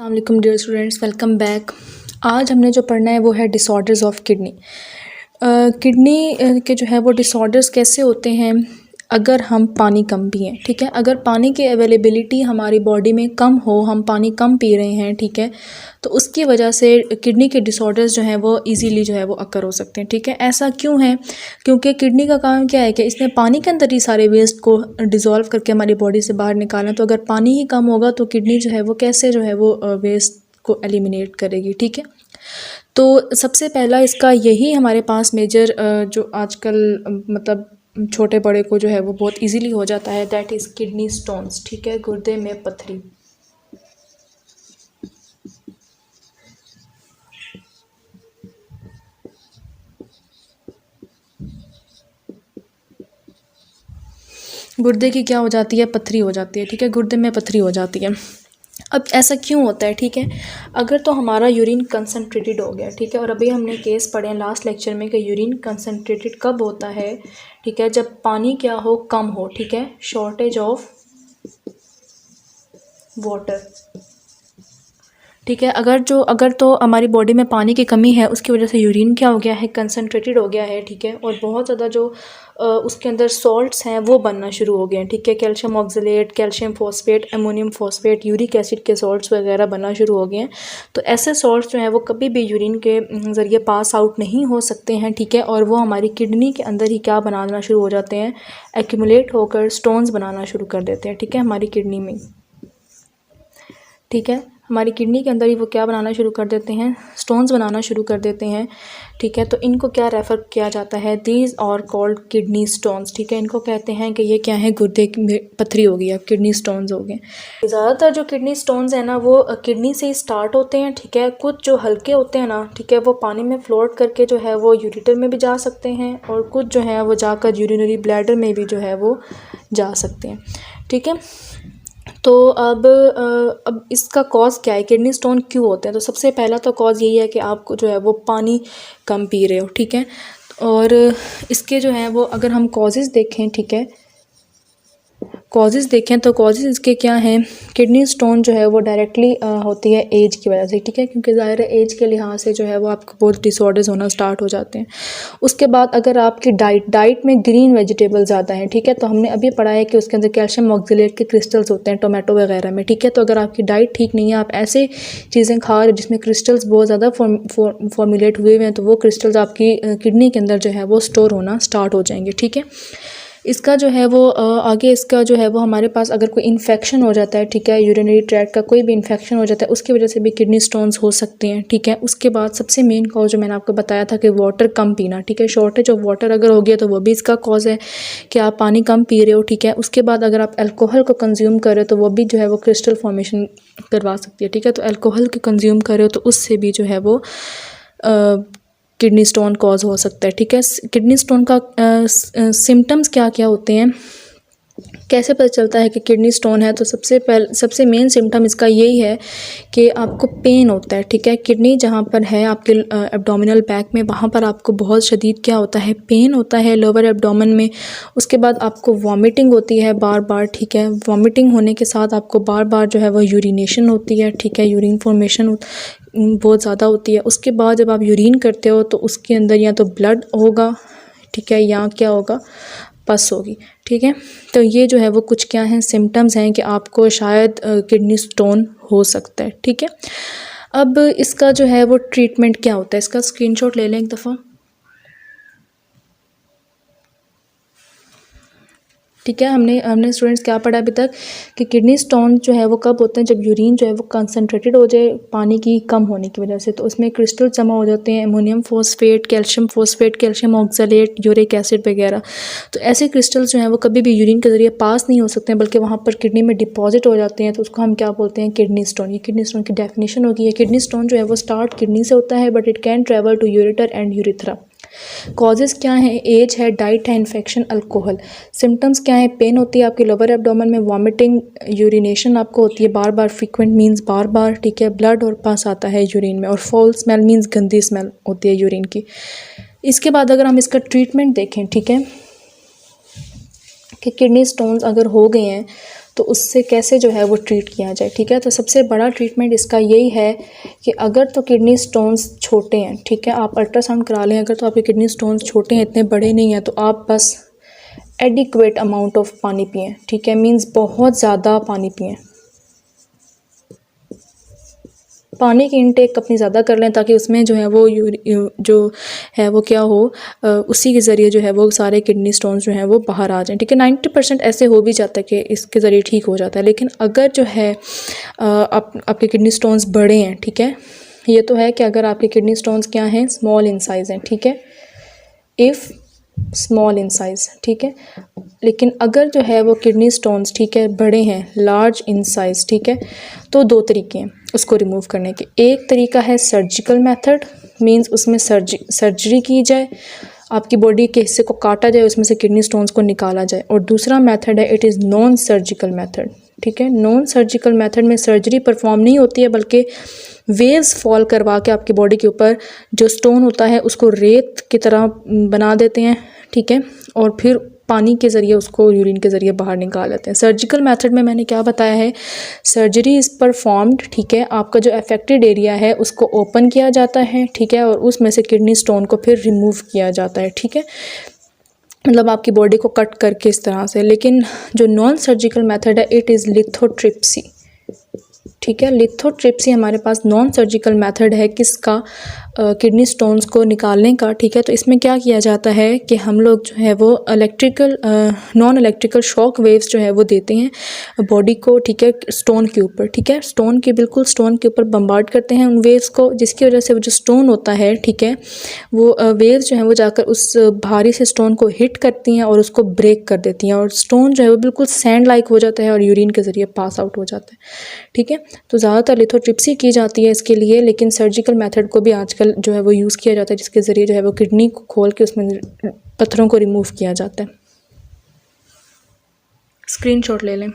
अस्सलाम dear students, welcome back. आज हमने जो पढ़ना है वो है डिसऑर्डर्स ऑफ किडनी। किडनी के जो है वो डिसऑर्डर्स कैसे होते हैं अगर हम पानी कम पिएं। ठीक है, अगर पानी की अवेलेबिलिटी हमारी बॉडी में कम हो, हम पानी कम पी रहे हैं, ठीक है, तो उसकी वजह से किडनी के डिसऑर्डर्स जो हैं वो इजीली जो है वो अकर हो सकते हैं। ठीक है, ऐसा क्यों है? क्योंकि किडनी का काम क्या है कि इसने पानी के अंदर ही सारे वेस्ट को डिज़ोल्व करके हमारी बॉडी से बाहर निकालना। तो अगर पानी ही कम होगा तो किडनी जो है वो कैसे जो है वो वेस्ट को एलिमिनेट करेगी। ठीक है, तो सबसे पहला इसका यही हमारे पास मेजर जो आजकल मतलब छोटे बड़े को जो है वो बहुत इजीली हो जाता है, दैट इज़ किडनी स्टोन्स। ठीक है, गुर्दे में पथरी। गुर्दे की क्या हो जाती है? पथरी हो जाती है। ठीक है, गुर्दे में पथरी हो जाती है। अब ऐसा क्यों होता है? ठीक है, अगर तो हमारा यूरिन कंसनट्रेटेड हो गया, ठीक है, और अभी हमने केस पढ़े हैं लास्ट लेक्चर में कि यूरिन कंसनट्रेटेड कब होता है? ठीक है, जब पानी क्या हो? कम हो। ठीक है, शॉर्टेज ऑफ वाटर। ठीक है, अगर तो हमारी बॉडी में पानी की कमी है, उसकी वजह से यूरिन क्या हो गया है? कंसनट्रेटेड हो गया है। ठीक है, और बहुत ज़्यादा जो उसके अंदर सॉल्ट्स हैं वो बनना शुरू हो गए हैं। ठीक है, calcium oxalate, calcium phosphate, ammonium phosphate, uric acid के सॉल्ट्स वगैरह बनना शुरू हो गए हैं। तो ऐसे सॉल्ट्स जो हैं वो कभी भी यूरिन के ज़रिए पास आउट नहीं हो सकते हैं। ठीक है, और वो हमारी किडनी के अंदर ही क्या बनाना शुरू हो जाते हैं? एक्यूमुलेट होकर स्टोन्स बनाना शुरू कर देते हैं। ठीक है, हमारी किडनी में। ठीक है, हमारी किडनी के अंदर ही वो क्या बनाना शुरू कर देते हैं? स्टोन्स बनाना शुरू कर देते हैं। ठीक है, तो इनको क्या रेफ़र किया जाता है? These are called kidney stones. ठीक है, इनको कहते हैं कि ये क्या है? गुर्दे की पथरी हो गई है, किडनी स्टोन्स हो गए। ज़्यादातर जो किडनी स्टोन्स हैं ना वो किडनी से ही स्टार्ट होते हैं। ठीक है, कुछ जो हल्के होते हैं ना, ठीक है, वो पानी में फ्लोट करके जो है वो यूरिटर में भी जा सकते हैं, और कुछ जो है वो जाकर यूरिनरी ब्लैडर में भी जो है वो जा सकते हैं। ठीक है, तो अब इसका कॉज क्या है? किडनी स्टोन क्यों होते हैं? तो सबसे पहला तो कॉज यही है कि आपको जो है वो पानी कम पी रहे हो। ठीक है, और इसके जो है वो अगर हम कॉजेज़ देखें, ठीक है, कॉजेज़ देखें तो कॉजेज़ इसके क्या हैं? किडनी स्टोन जो है वो डायरेक्टली होती है एज की वजह से। ठीक है, क्योंकि ज़ाहिर है एज के लिहाज से जो है वो आपको बहुत डिसऑर्डर्स होना स्टार्ट हो जाते हैं। उसके बाद अगर आपकी डाइट में ग्रीन वेजिटेबल ज़्यादा हैं, ठीक है, तो हमने अभी पढ़ा है कि उसके अंदर कैल्शियम ऑक्सलेट के क्रिस्टल्स होते हैं टोमेटो वगैरह में। ठीक है, तो अगर आपकी डाइट ठीक नहीं है, आप ऐसे चीज़ें खा रहे हो जिसमें क्रिस्टल्स बहुत ज़्यादा फॉर्मुलेट हुए हुए हैं, तो वो क्रिस्टल्स आपकी किडनी के अंदर जो है वो स्टोर होना स्टार्ट हो जाएंगे। ठीक है, इसका जो है वो आगे इसका जो है वो हमारे पास अगर कोई इन्फेक्शन हो जाता है, ठीक है, यूरिनरी ट्रैक्ट का कोई भी इन्फेक्शन हो जाता है, उसकी वजह से भी किडनी स्टोन्स हो सकते हैं। ठीक है, उसके बाद सबसे मेन कॉज जो मैंने आपको बताया था कि वाटर कम पीना। ठीक है, शॉर्टेज ऑफ वाटर अगर हो गया तो वो भी इसका कॉज है कि आप पानी कम पी रहे हो। ठीक है, उसके बाद अगर आप अल्कोहल को कंज्यूम कर रहे हो तो वो भी जो है वो क्रिस्टल फॉर्मेशन करवा सकती है। ठीक है, तो अल्कोहल को कंज्यूम कर रहे हो तो उससे भी जो है वो किडनी स्टोन कॉज हो सकता है। ठीक है, किडनी स्टोन का सिम्टम्स क्या क्या होते हैं, कैसे पता चलता है कि किडनी स्टोन है? तो सबसे मेन सिम्टम इसका यही है कि आपको पेन होता है। ठीक है, किडनी जहाँ पर है आपके एब्डोमिनल बैक में, वहाँ पर आपको बहुत शदीद क्या होता है? पेन होता है लोअर एब्डोमेन में। उसके बाद आपको वॉमिटिंग होती है बार बार। ठीक है, वॉमिटिंग होने के साथ आपको बार बार जो है वो यूरिनेशन होती है। ठीक है, यूरिन फॉर्मेशन बहुत ज़्यादा होती है। उसके बाद जब आप यूरिन करते हो तो उसके अंदर या तो ब्लड होगा, ठीक है, या क्या होगा? पस होगी। ठीक है, तो ये जो है वो कुछ क्या हैं? सिम्टम्स हैं कि आपको शायद किडनी स्टोन हो सकता है। ठीक है, अब इसका जो है वो ट्रीटमेंट क्या होता है? इसका स्क्रीनशॉट ले लें एक दफ़ा। ठीक है, हमने स्टूडेंट्स क्या पढ़ा अभी तक कि किडनी स्टोन जो है वो कब होते हैं? जब यूरिन जो है वो कंसनट्रेटेड हो जाए पानी की कम होने की वजह से, तो उसमें क्रिस्टल जमा हो जाते हैं, ammonium phosphate, calcium oxalate, uric acid वगैरह। तो ऐसे क्रिस्टल्स जो हैं वो कभी भी यूरिन के ज़रिए पास नहीं हो सकते हैं, बल्कि वहाँ पर किडनी में डिपॉजिट हो जाते हैं, तो उसको हम क्या बोलते हैं? Kidney stone. ये किडनी स्टोन की डेफिनेशन होगी। किडनी स्टोन जो है वो स्टार्ट किडनी से होता है, but it can travel to ureter and urethra. Causes क्या हैं? एज है, डाइट है, इन्फेक्शन, अल्कोहल। सिम्टम्स क्या है? पेन होती है आपके लोअर एब्डोमेन में, वॉमिटिंग, यूरिनेशन आपको होती है बार बार, फ्रीक्वेंट मीन्स बार बार। ठीक है, ब्लड और पस आता है यूरिन में, और फॉल स्मेल मीन्स गंदी स्मेल होती है यूरिन की। इसके बाद अगर हम इसका ट्रीटमेंट देखें, ठीक है, कि किडनी स्टोन्स अगर हो गए हैं तो उससे कैसे जो है वो ट्रीट किया जाए, ठीक है। तो सबसे बड़ा ट्रीटमेंट इसका यही है कि अगर तो किडनी स्टोन्स छोटे हैं, ठीक है, आप अल्ट्रासाउंड करा लें, अगर तो आपके किडनी स्टोन्स छोटे हैं, इतने बड़े नहीं हैं, तो आप बस एडिक्वेट अमाउंट ऑफ पानी पिएं, ठीक है, मींस बहुत ज़्यादा पानी पिएं, पानी की इनटेक अपनी ज़्यादा कर लें ताकि उसमें जो है वो जो है वो क्या हो, उसी के ज़रिए जो है वो सारे किडनी स्टोन्स जो हैं वो बाहर आ जाएं, ठीक है। 90% ऐसे हो भी जाता है कि इसके ज़रिए ठीक हो जाता है। लेकिन अगर जो है आपके किडनी स्टोन्स बड़े हैं, ठीक है, ये तो है कि अगर आपके किडनी स्टोन्स क्या हैं, स्मॉल इन साइज़ हैं, ठीक है, इफ़ स्मॉल इन साइज़, ठीक है। लेकिन अगर जो है वो किडनी स्टोन्स, ठीक है, बड़े हैं, लार्ज इन साइज़, ठीक है, तो दो तरीके हैं उसको रिमूव करने के। एक तरीका है सर्जिकल मेथड, मींस उसमें सर्जरी की जाए, आपकी बॉडी के हिस्से को काटा जाए, उसमें से किडनी स्टोन्स को निकाला जाए। और दूसरा मेथड है it is non surgical method, ठीक है। नॉन सर्जिकल मेथड में सर्जरी परफॉर्म नहीं होती है, बल्कि वेव्स फॉल करवा के आपकी बॉडी के ऊपर जो स्टोन होता है उसको रेत की तरह बना देते हैं, ठीक है, और फिर पानी के ज़रिए उसको यूरिन के ज़रिए बाहर निकाल लेते हैं। सर्जिकल मेथड में मैंने क्या बताया है, सर्जरी इज़ परफॉर्म्ड, ठीक है, आपका जो अफेक्टेड एरिया है उसको ओपन किया जाता है, ठीक है, और उसमें से किडनी स्टोन को फिर रिमूव किया जाता है, ठीक है, मतलब आपकी बॉडी को कट करके इस तरह से। लेकिन जो नॉन सर्जिकल मेथड है इट इज़ लिथोट्रिप्सी, ठीक है। लिथोट्रिप्सी हमारे पास नॉन सर्जिकल मेथड है किसका, किडनी स्टोन्स को निकालने का, ठीक है। तो इसमें क्या किया जाता है कि हम लोग जो है वो नॉन इलेक्ट्रिकल शॉक वेव्स जो है वो देते हैं बॉडी को, ठीक है, स्टोन के ऊपर, ठीक है, स्टोन के ऊपर बम्बार्ड करते हैं उन वेव्स को, जिसकी वजह से वो जो स्टोन होता है, ठीक है, वो वेव्स जो है वो जाकर उस भारी से स्टोन को हिट करती हैं और उसको ब्रेक कर देती हैं, और स्टोन जो है वो बिल्कुल सैंड लाइक हो जाता है और यूरिन के ज़रिए पास आउट हो जाता है, ठीक है। तो ज़्यादातर लिथोट्रिप्सी की जाती है इसके लिए, लेकिन सर्जिकल मेथड को भी आजकल जो है वो यूज़ किया जाता है, जिसके ज़रिए जो है वो किडनी को खोल के उसमें पत्थरों को रिमूव किया जाता है। स्क्रीनशॉट ले लें।